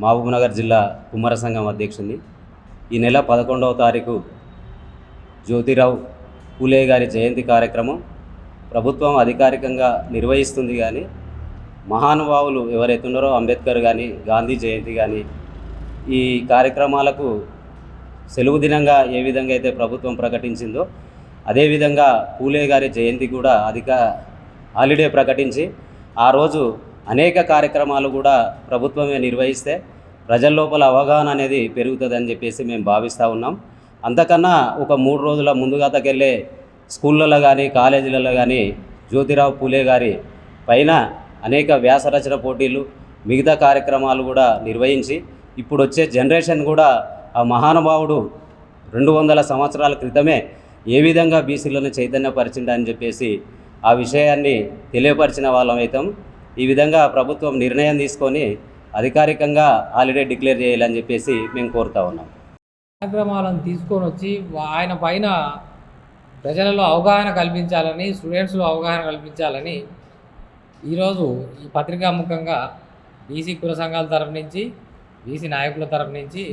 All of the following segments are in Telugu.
మహబూబ్నగర్ జిల్లా కుమ్మర సంఘం అధ్యక్షుడిని. ఈ నెల 11వ తారీఖు జ్యోతిరావు పూలే గారి జయంతి కార్యక్రమం ప్రభుత్వం అధికారికంగా నిర్వహిస్తుంది. కానీ మహానుభావులు ఎవరైతే ఉన్నారో అంబేద్కర్ కానీ, గాంధీ జయంతి కానీ, ఈ కార్యక్రమాలకు సెలవు దినంగా ఏ విధంగా అయితే ప్రభుత్వం ప్రకటించిందో అదేవిధంగా పూలే గారి జయంతి కూడా హాలిడే ప్రకటించి ఆ రోజు అనేక కార్యక్రమాలు కూడా ప్రభుత్వమే నిర్వహిస్తే ప్రజల లోపల అవగాహన అనేది పెరుగుతుందని చెప్పేసి మేము భావిస్తూ ఉన్నాం. అంతకన్నా ఒక 3 రోజుల ముందుగాతకెళ్ళే స్కూళ్ళలో కానీ, కాలేజీలలో కానీ జ్యోతిరావు పూలే గారి పైన అనేక వ్యాసరచన పోటీలు, మిగతా కార్యక్రమాలు కూడా నిర్వహించి ఇప్పుడు వచ్చే జనరేషన్ కూడా ఆ మహానుభావుడు 200 సంవత్సరాల క్రితమే ఏ విధంగా బీసీలను చైతన్యపరిచిండని చెప్పేసి ఆ విషయాన్ని తెలియపరిచిన వాళ్ళం అవుతాం. ఈ విధంగా ప్రభుత్వం నిర్ణయం తీసుకొని అధికారికంగా హాలిడే డిక్లేర్ చేయాలని చెప్పేసి మేము కోరుతా ఉన్నాం. కార్యక్రమాలను తీసుకొని వచ్చి ఆయన పైన ప్రజలలో అవగాహన కల్పించాలని, స్టూడెంట్స్లో అవగాహన కల్పించాలని ఈరోజు ఈ పత్రికా ముఖంగా బీసీ కుల సంఘాల తరఫు నుంచి, బీసీ నాయకుల తరఫు నుంచి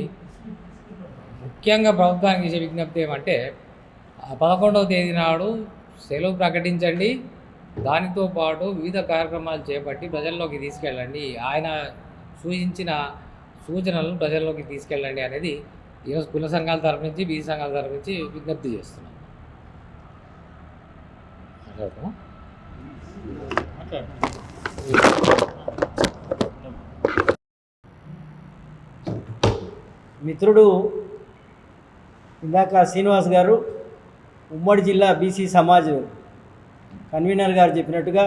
ముఖ్యంగా ప్రభుత్వానికి చేసే విజ్ఞప్తి ఏమంటే 11వ తేదీ నాడు సెలవు ప్రకటించండి, దానితో పాటు వివిధ కార్యక్రమాలు చేపట్టి ప్రజల్లోకి తీసుకెళ్ళండి, ఆయన సూచించిన సూచనలను ప్రజల్లోకి తీసుకెళ్ళండి అనేది ఈరోజు కుల సంఘాల తరఫు నుంచి, బీసీ సంఘాల తరఫు నుంచి విజ్ఞప్తి చేస్తున్నాం. మిత్రుడు ఇందాక శ్రీనివాస్ గారు ఉమ్మడి జిల్లా బీసీ సమాజ్ కన్వీనర్ గారు చెప్పినట్టుగా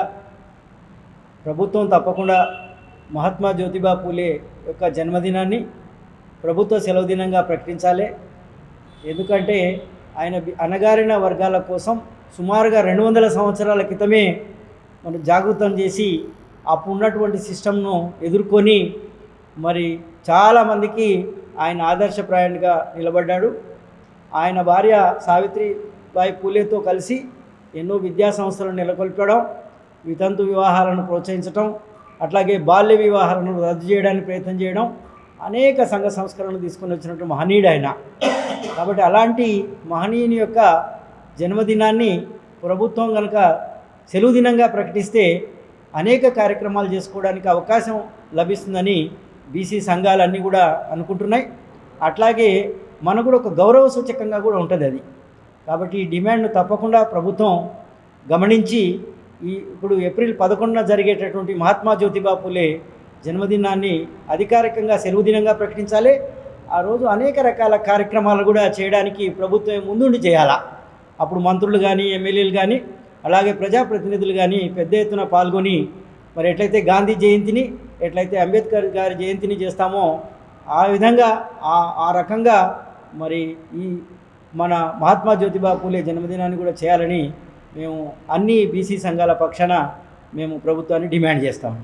ప్రభుత్వం తప్పకుండా మహాత్మా జ్యోతిబా పూలే యొక్క జన్మదినాన్ని ప్రభుత్వ సెలవు దినంగా ప్రకటించాలి. ఎందుకంటే ఆయన అణగారిన వర్గాల కోసం సుమారుగా 200 సంవత్సరాల క్రితమే మనం జాగృతం చేసి అప్పుడు ఉన్నటువంటి సిస్టమ్ను ఎదుర్కొని మరి చాలామందికి ఆయన ఆదర్శప్రాయంగా నిలబడ్డాడు. ఆయన భార్య సావిత్రిబాయి పూలేతో కలిసి ఎన్నో విద్యా సంస్థలను నెలకొల్పడం, వితంతు వివాహాలను ప్రోత్సహించడం, అట్లాగే బాల్య వివాహాలను రద్దు చేయడానికి ప్రయత్నం చేయడం, అనేక సంఘ సంస్కరణలు తీసుకొని వచ్చినట్టు మహనీయుడు ఆయన. కాబట్టి అలాంటి మహనీయుని యొక్క జన్మదినాన్ని ప్రభుత్వం కనుక సెలవు దినంగా ప్రకటిస్తే అనేక కార్యక్రమాలు చేసుకోవడానికి అవకాశం లభిస్తుందని బీసీ సంఘాలన్నీ కూడా అనుకుంటున్నాయి. అట్లాగే మనకు కూడా ఒక గౌరవ సూచకంగా కూడా ఉంటుంది అది. కాబట్టి ఈ డిమాండ్ను తప్పకుండా ప్రభుత్వం గమనించి ఇప్పుడు ఏప్రిల్ 11న జరిగేటటువంటి మహాత్మా జ్యోతిబా పూలే జన్మదినాన్ని అధికారికంగా సెలవు దినంగా ప్రకటించాలి. ఆ రోజు అనేక రకాల కార్యక్రమాలు కూడా చేయడానికి ప్రభుత్వం ముందుండి చేయాలా. అప్పుడు మంత్రులు కానీ, ఎమ్మెల్యేలు కానీ, అలాగే ప్రజాప్రతినిధులు కానీ పెద్ద ఎత్తున పాల్గొని మరి ఎట్లయితే గాంధీ జయంతిని, ఎట్లయితే అంబేద్కర్ గారి జయంతిని చేస్తామో ఆ విధంగా ఆ రకంగా మరి ఈ మన మహాత్మా జ్యోతిబా పూలే జన్మదినాన్ని కూడా చేయాలని మేము అన్ని బీసీ సంఘాల పక్షాన మేము ప్రభుత్వాన్ని డిమాండ్ చేస్తాము.